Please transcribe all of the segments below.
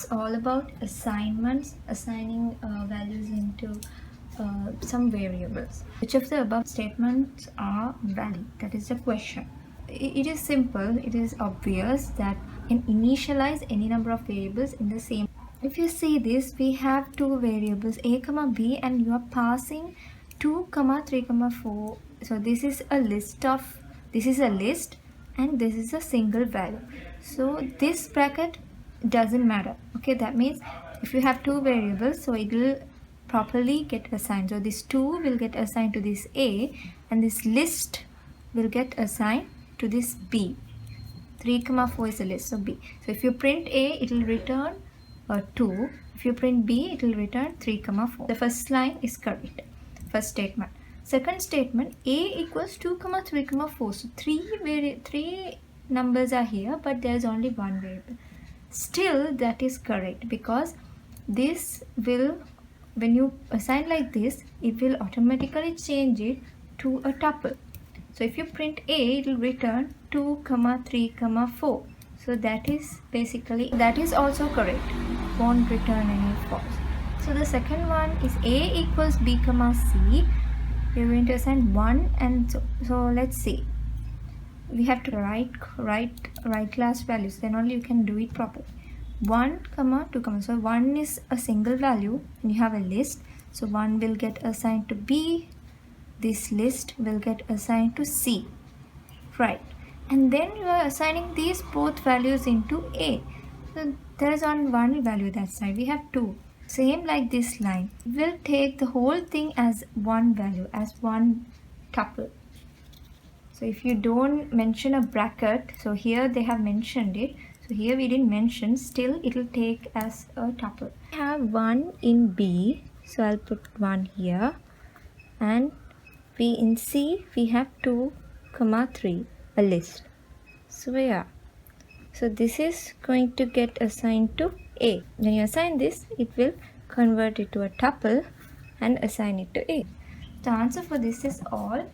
It's all about assignments, assigning values into some variables. Which of the above statements are valid? That is the question. It is simple, it is obvious that you can initialize any number of variables in the same. If you see this, we have two variables a comma b, and you are passing 2 comma 3 comma 4. So this is a list, and this is a single value. So this bracket doesn't matter. Okay, that means if you have two variables, so it will properly get assigned. So this 2 will get assigned to this a, and this list will get assigned to this b. 3 comma 4 is a list, so b. So if you print a, it will return 2. If you print b, it will return 3 comma 4. The first line is correct, first statement. Second statement, a equals 2 comma 3 comma 4. So three numbers are here, but there is only one variable. Still that is correct, because this will, when you assign like this, it will automatically change it to a tuple. So if you print a, it will return 2 comma 3 comma 4. So that is basically, that is also correct, won't return any false. So the second one is a equals b comma c. We are going to assign 1, and so let's see. We have to write class values, then only you can do it properly. 1 comma 2 comma. So 1 is a single value and you have a list, so 1 will get assigned to b, this list will get assigned to c, right? And then you are assigning these both values into a. So there is only one value that side, we have 2. Same like this line, we'll take the whole thing as one value, as one tuple. So if you don't mention a bracket, so here they have mentioned it, so here we didn't mention, still it will take as a tuple. I have 1 in b, so I'll put 1 here, and we in c we have 2 comma 3, a list. So yeah, so this is going to get assigned to a. When you assign this, it will convert it to a tuple and assign it to a. The answer for this is all.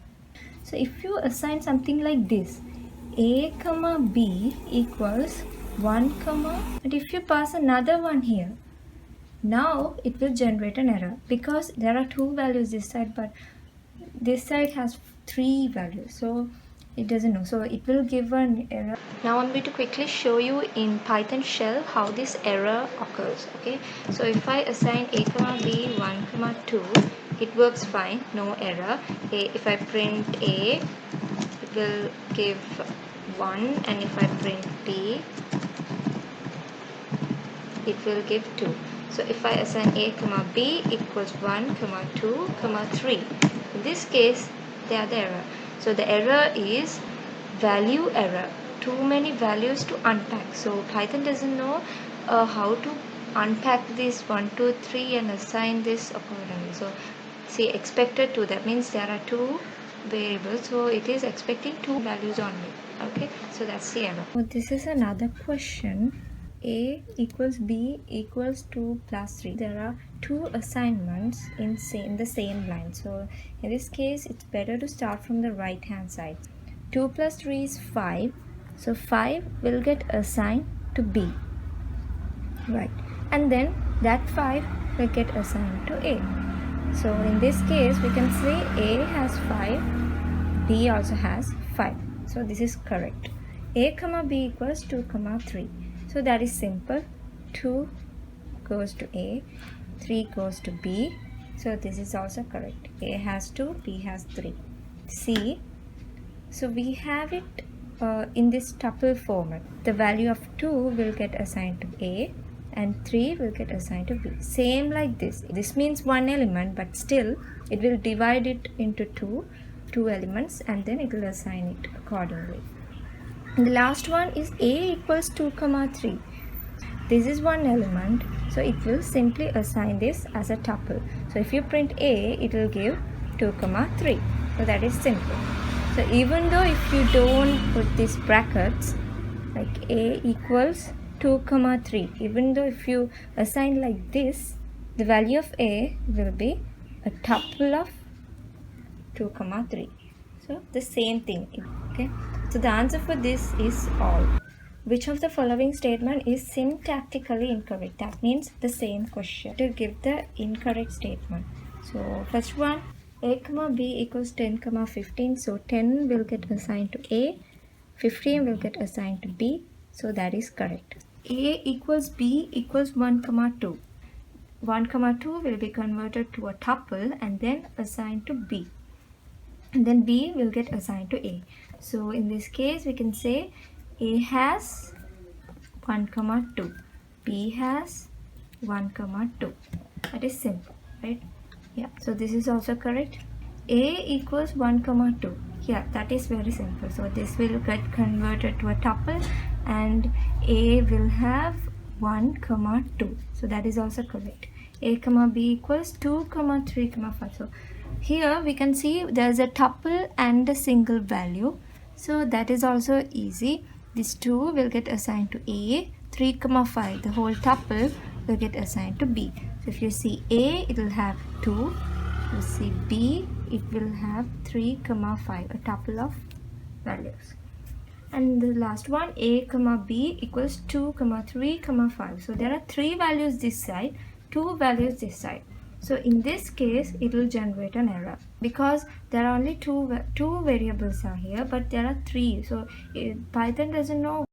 So if you assign something like this, a comma b equals 1 comma, and if you pass another one here, now it will generate an error, because there are 2 values this side, but this side has 3 values, so it doesn't know, so it will give an error. Now I'm going to quickly show you in Python shell how this error occurs. Okay, so if I assign a comma b 1 comma 2, it works fine, no error. If I print a, it will give 1, and if I print b, it will give 2. So if I assign a comma b equals 1 comma 2 comma 3, in this case they are the error. So the error is value error, too many values to unpack. So Python doesn't know how to unpack this 1 2 3 and assign this accordingly. So see, expected 2, that means there are 2 variables, so it is expecting 2 values only. Okay, so that's the error. So this is another question. A equals b equals 2 plus 3. There are 2 assignments in the same line. So in this case, it's better to start from the right hand side. 2 plus 3 is 5. So 5 will get assigned to b. Right. And then that 5 will get assigned to a. So in this case, we can say a has 5, b also has 5. So this is correct. A comma b equals 2 comma 3. So that is simple. 2 goes to a, 3 goes to b. So this is also correct. A has 2, b has 3. C. So we have it in this tuple format. The value of 2 will get assigned to a, and 3 will get assigned to b. Same like this. This means one element, but still it will divide it into two elements, and then it will assign it accordingly. And the last one is a equals 2 comma 3. This is one element, so it will simply assign this as a tuple. So if you print a, it will give 2 comma 3. So that is simple. So even though if you don't put these brackets, like a equals 2 comma 3, even though if you assign like this, the value of a will be a tuple of 2 comma 3. So the same thing. Okay, so the answer for this is all. which of the following statement is syntactically incorrect? That means the same question to give the incorrect statement. So first one, a comma b equals 10 comma 15. So 10 will get assigned to a, 15 will get assigned to b. So that is correct. A equals b equals 1 comma 2. 1 comma 2 will be converted to a tuple and then assigned to b. And then b will get assigned to a. So in this case we can say a has 1 comma 2, b has 1 comma 2. That is simple, right? Yeah, so this is also correct. A equals 1 comma 2. Yeah, that is very simple. So this will get converted to a tuple and a will have 1 comma 2. So that is also correct. A comma b equals 2 comma 3 comma 5. So here we can see there's a tuple and a single value. So that is also easy. This 2 will get assigned to a, 3 comma 5, the whole tuple will get assigned to b. So if you see a, it will have 2. You see b, it will have 3 comma 5, a tuple of values. And the last one, a comma b equals 2 comma 3 comma 5. So there are 3 values this side, 2 values this side. So in this case it will generate an error because there are only two variables are here, but there are 3. So Python doesn't know